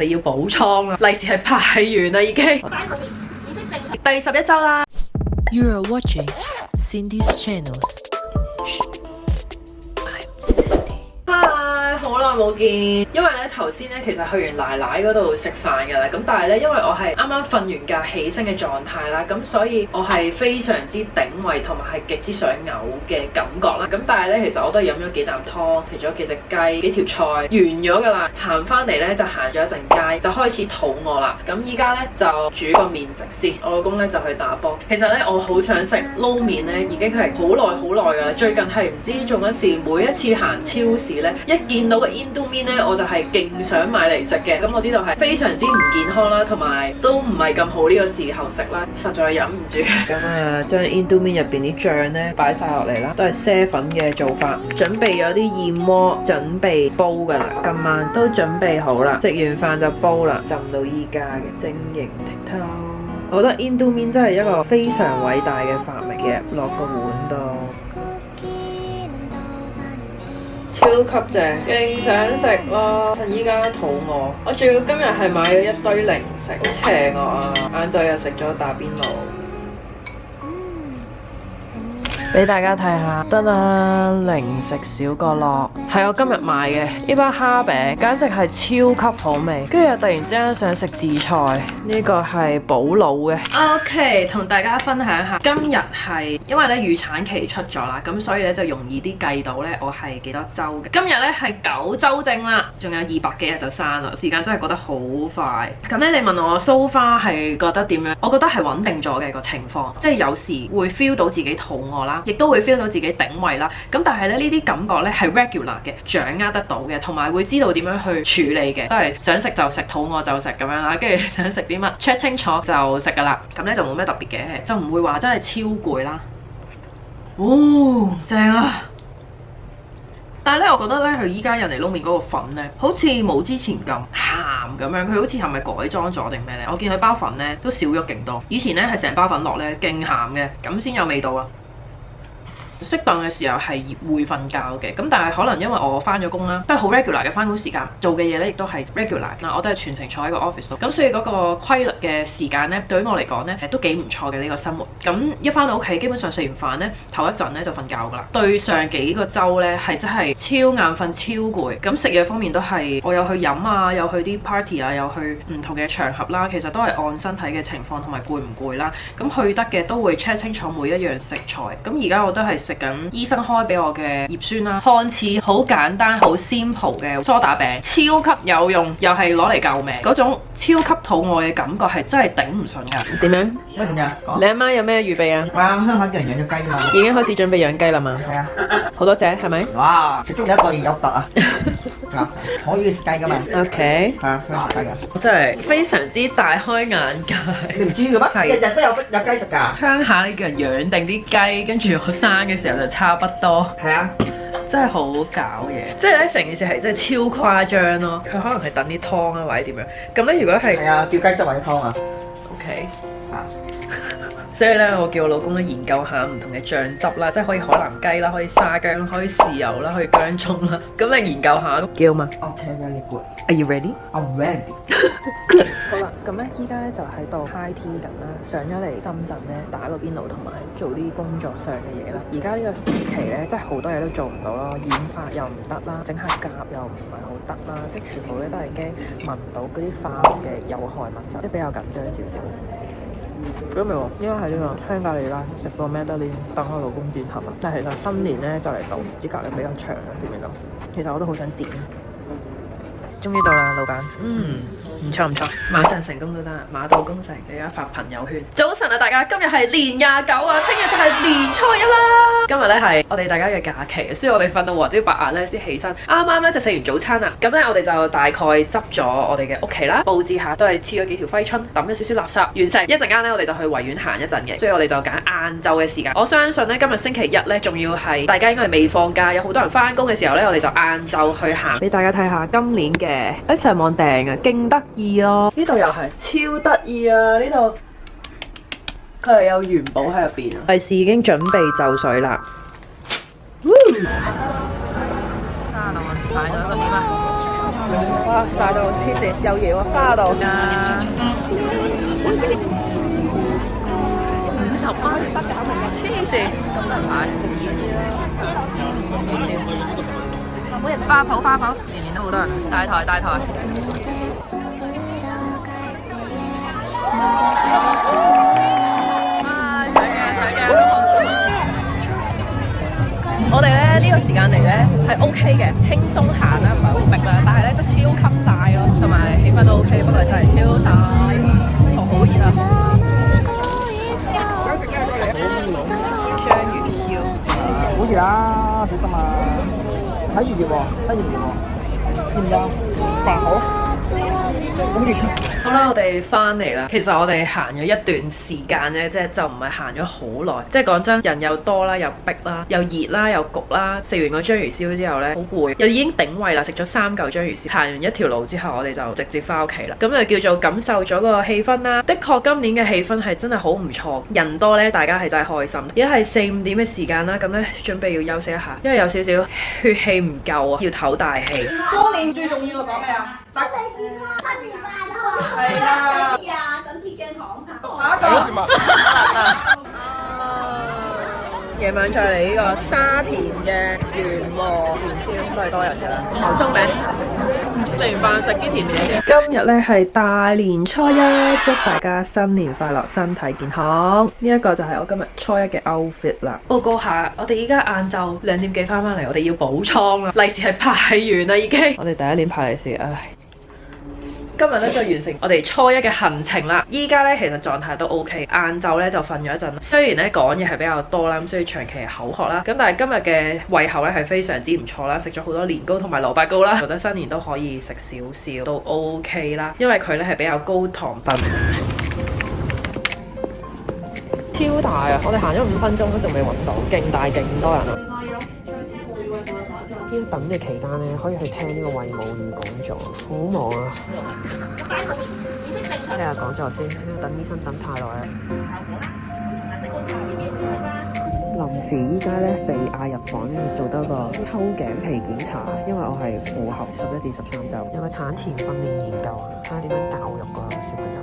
你要補倉啦，利是係派完啦已經。第11週啦。You are watching Cindy's channel. Hi， 好耐冇見。因為咧頭先咧其實去完奶奶嗰度食飯㗎啦，咁但係咧因為我係啱啱瞓完覺起身嘅狀態啦，咁所以我係非常之頂胃同埋係極之想嘔嘅感覺啦。咁但係咧其實我都係飲咗幾啖湯，食咗幾隻雞、幾條菜，完咗㗎啦。行翻嚟咧就行咗一陣街，就開始肚餓啦。咁依家咧就煮個麵食先。我老公咧就去打波。其實咧我好想食撈麵咧，已經係好耐㗎啦。最近係唔知做乜事，每一次行超市咧，一見到個 Indomie 咧，我就係勁想買嚟食嘅。咁我知道係非常之唔健康啦，同埋都唔係咁好呢個時候食啦，實在忍唔住。咁啊，將 Indomie 入邊啲醬咧擺晒落嚟啦，都係啡粉嘅做法。準備咗啲燕窩，準備煲㗎啦。今晚都準備好啦，食完飯就煲啦，浸到依家嘅晶瑩剔透。我覺得 Indomie 真係一個非常偉大嘅發明嘅，落個碗度。超級正，勁想食咯！趁依家肚餓，我仲要今日係買咗一堆零食，好邪我啊！晏晝又食咗打邊爐，俾大家睇下，得啦！零食小角落係我今日買嘅呢包蝦餅，簡直係超級好味。跟住又突然之間想食紫菜，呢個係補腦嘅。OK， 同大家分享下，今日係因為咧預產期出咗啦，咁所以咧就容易啲計到咧我係幾多週嘅。今日咧係9週正啦，仲有200幾日就生啦，時間真係過得好快。咁咧你問我 so far 係覺得點樣？我覺得係穩定咗嘅個情況，即係有時會 feel 到自己肚餓啦，亦都會 feel 到自己頂胃啦。咁但係咧呢啲感覺咧係 regular 嘅，掌握得到嘅，同埋會知道點樣去處理嘅，都係想食就食，肚餓就食咁樣啦。跟住想食啲乜 check 清楚就食噶啦。咁咧就冇咩特別嘅，就唔會話真係超攰啦。哦，正啊！但係咧，我覺得咧佢依家人哋撈麵嗰個粉咧，好似冇之前咁鹹咁樣。佢好似係咪改裝咗定咩咧？我見佢包粉咧都少咗勁多。以前咧係成包粉落咧勁鹹嘅，咁先有味道啊！適當嘅時候係會瞓覺嘅，咁但係可能因為我翻咗工啦，都係好 regular 嘅翻工時間，做嘅嘢咧亦都係 regular 嗱，我都係全程坐喺個 office 度，咁所以嗰個規律嘅時間咧，對於我嚟講咧都幾唔錯嘅呢個生活。咁一翻到屋企，基本上食完飯咧，頭一陣咧就瞓覺噶啦。對上幾個週咧係真係超眼瞓、超攰。咁食嘢方面都係，我有去飲啊，有去啲 party 啊，有去唔同嘅場合啦，其實都係按身體嘅情況同埋攰唔攰啦。咁去得嘅都會 check 清楚每一樣食材。咁而家我都係食緊醫生開俾我嘅葉酸啦，看似好簡單好 simple 嘅梳打餅，超級有用，又係攞嚟救命嗰種超級肚餓嘅感覺係真係頂唔順㗎。點樣？乜嘢啊？你阿媽有咩預備啊？哇！香港人養咗雞啦，已經開始準備養雞啦嘛？係啊，好多謝係咪？哇！食中有一個有突啊！可以食雞㗎嘛 ？OK， 係啊，可以食雞㗎。我真係非常之大開眼界。你唔知嘅咩？係日日都有雞食㗎。鄉下呢叫人養定啲雞，跟住我生嘅時候就差不多。係啊，真係好搞嘢，即係咧成件事係真係超誇張咯。佢可能係等啲湯啊，或者點樣。咁咧如果係係啊，叫雞汁或者湯啊。OK 啊。所以咧，我叫我老公咧研究下唔同嘅醬汁啦，即係可以海南雞啦，可以沙薑，可以豉油啦，可以薑葱啦。咁你研究下，叫嘛 Okay, very good. Are you ready? I'm ready. Good. 好啦，咁咧依家咧就喺度 high tea 緊啦，上咗嚟深圳咧打個邊爐同埋做啲工作上嘅嘢啦。而家呢個時期咧，真係好多嘢都做唔到咯，染髮又唔得啦，整下甲又唔係好得啦，即係全部咧都係驚聞到嗰啲化學嘅有害物質，即係比較緊張少少。咁咪喎，應該係呢個香格里拉食個咩得呢？等我老公剪合啊！但係其實新年咧就嚟到，唔知隔離比較長啊，見唔見到？其實我都好想剪。終於到啦，老闆。唔錯唔錯，馬上成功都得，馬到功成，你而家發朋友圈。早晨啊，大家，今日係年29啊，聽日就係年初一啦。今日咧係我哋大家嘅假期，所以我哋瞓到黃朝白晏咧先起身，啱啱咧就食完早餐啦。咁咧我哋就大概執咗我哋嘅屋企啦，佈置下都係黐咗幾條揮春，抌咗少少垃圾，完成。一陣間咧我哋就去維園行一陣嘅，所以我哋就揀晏晝嘅時間。我相信咧今日星期一咧，仲要係大家應該係未放假，有好多人翻工嘅時候咧，我哋就晏晝去行，俾大家睇下今年嘅喺上網訂嘅，勁得意咯！呢度又係超得意啊！呢度佢係有元寶喺入邊啊！利是已經準備就緒啦。買咗一個點啊？哇！曬到黐線，又熱喎，30度。50蚊得㗎，黐線，咁大牌，幾少？每日花圃，年年都好多人，大台。我哋咧呢個時間嚟咧係 OK 嘅，輕鬆行啦，唔係好逼啦，但係咧都超級曬咯，同埋氣氛都 OK，不過真係超曬，同好熱啊！章魚燒，好熱啊，小心啊！睇住熱喎，睇住熱喎，知唔知啊？飯好。好啦，我哋翻嚟啦。其實我哋行咗一段時間啫，即係就唔係行咗好耐。即係講真，人又多啦，又逼啦，又熱啦，又焗啦。食完個章魚燒之後呢，好攰，又已經頂胃啦。食咗3嚿章魚燒，行完一條路之後，我哋就直接翻屋企啦。咁就叫做感受咗個氣氛啦。的確今年嘅氣氛係真係好唔錯，人多呢，大家係真係開心。而家係4、5點嘅時間啦，咁呢準備要休息一下，因為有少少血氣唔夠啊，要唞大氣。過年最重要講咩啊？身體健康，新年快樂。係啦。身體健康。下一個。夜晚再嚟呢個沙田嘅元和年宵都係多人㗎啦，頭中名。食完飯食啲甜嘢先。今日咧係大年初一，祝大家新年快樂，身體健康。呢一個就係我今日初一嘅 outfit 啦。報告下，我哋依家晏晝2點幾翻嚟，我哋要補倉啦。利是係派完啦已經。我哋第一年派利是，唉。今日咧就完成我哋初一嘅行程啦。依家咧其實狀態都 OK，晏晝咧就瞓咗一陣。雖然咧講嘢係比較多啦，咁所以長期係口渴啦。咁但係今日嘅胃口咧係非常之唔錯啦，食咗好多年糕同埋蘿蔔糕啦，覺得新年都可以食少少都 OK 啦。因為佢咧係比較高糖分。超大啊！我哋行咗5分鐘都仲未揾到，勁大勁多人啊！要等嘅期間咧，可以去聽呢個衛武語講座，好忙啊！聽下講座先，等醫生等太耐啦。臨時依家咧被嗌入房咧做多個抽頸皮檢查，因為我係符合11至13週，有個產前訓練研究啊，睇下點樣教育個小朋友。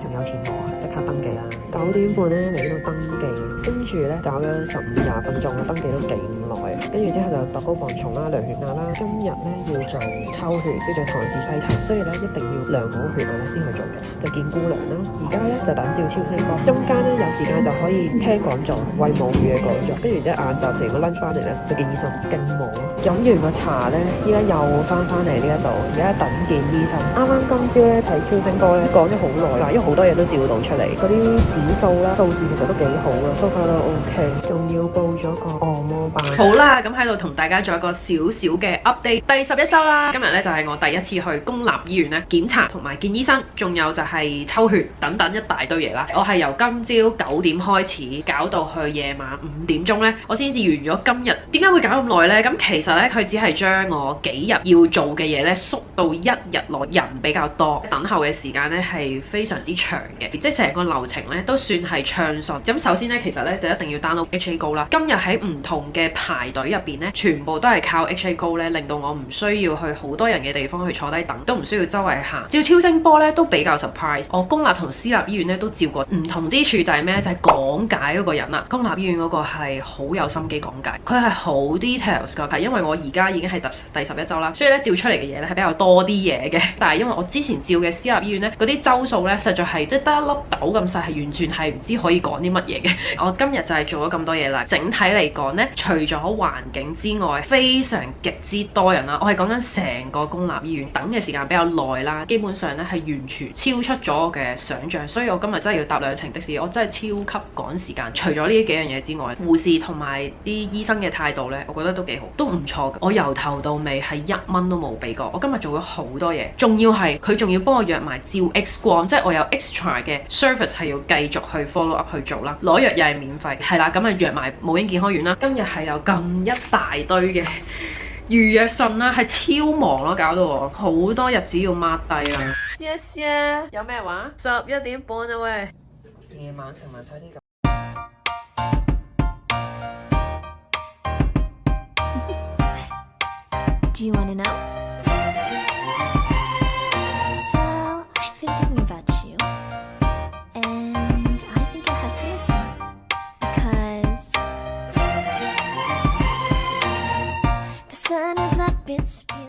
仲有錢攞啊！即刻登記啦！9點半咧嚟呢度登記，跟住咧搞咗15-20分鐘啦，登記都幾耐。跟住之後就度高磅重啦、量血壓啦。今日咧要做抽血，叫做唐氏篩查，所以咧一定要量好血壓先去做嘅。就見姑娘啦，而家咧就等照超聲波，中間咧有時間就可以聽講座、衛武語嘅講座。跟住之後晏晝食完個 lunch 翻嚟咧，就見醫生，勁忙啊！飲完個茶咧，依家又翻嚟呢一度，而家等見醫生。啱啱今朝咧睇超聲波咧，講咗好耐啦，因為好多嘢都照到出嚟，嗰啲指數啦、數字其實都幾好啊，so far都 OK， 仲要報咗個按摩班。好啦，咁喺度同大家做一個小小嘅 update。第11週啦，今日咧就係我第一次去公立醫院咧檢查同埋見醫生，仲有就係抽血等等一大堆嘢啦。我係由今朝9點開始搞到去夜晚5點鐘咧，我先至完咗今日。點解會搞咁耐呢？咁其實咧佢只係將我幾日要做嘅嘢咧縮到1日內，人比較多，等候嘅時間咧係非常之長嘅，即係成個流程咧都算係暢順。咁首先咧，其實咧就一定要 download HA Go 啦。今日喺唔同嘅排隊入邊咧，全部都係靠 HA Go 咧，令到我唔需要去好多人嘅地方去坐低等，都唔需要周圍行。照超聲波咧都比較 surprise。我公立同私立醫院咧都照過，唔同之處就係咩？就係講解嗰個人啦。公立醫院嗰個係好有心機講解，佢係好 details 㗎。係因為我而家已經係第11週啦，所以咧照出嚟嘅嘢咧係比較多啲嘢嘅。但係因為我之前照嘅私立醫院咧，嗰啲週數咧實在係即係得一粒豆咁細，係完全係唔知可以講啲乜嘢嘅。我今日就係做咗咁多嘢啦。整體嚟講咧，除咗環境之外，非常極之多人啦。我係講緊成個公立醫院等嘅時間比較耐啦，基本上咧係完全超出咗我嘅想像，所以我今日真係要搭2程的士，我真係超級趕時間。除咗呢幾樣嘢之外，護士同埋啲醫生嘅態度咧，我覺得都幾好，都唔錯嘅。我由頭到尾係1蚊都冇俾過。我今日做咗好多嘢，仲要係佢仲要幫我約埋照 X 光，即係我有 extra 嘅 service 係要繼續去 follow up 去做啦。攞藥又係免費，係啦，咁啊約埋母嬰健康院啦。今日係有咁一大堆嘅預約信啦，係超忙咯，搞到我好多日子要 mark 低啦。謝謝，有咩話？11點半啊喂，夜晚食埋晒啲咁。Do you wanna know? It's beautiful.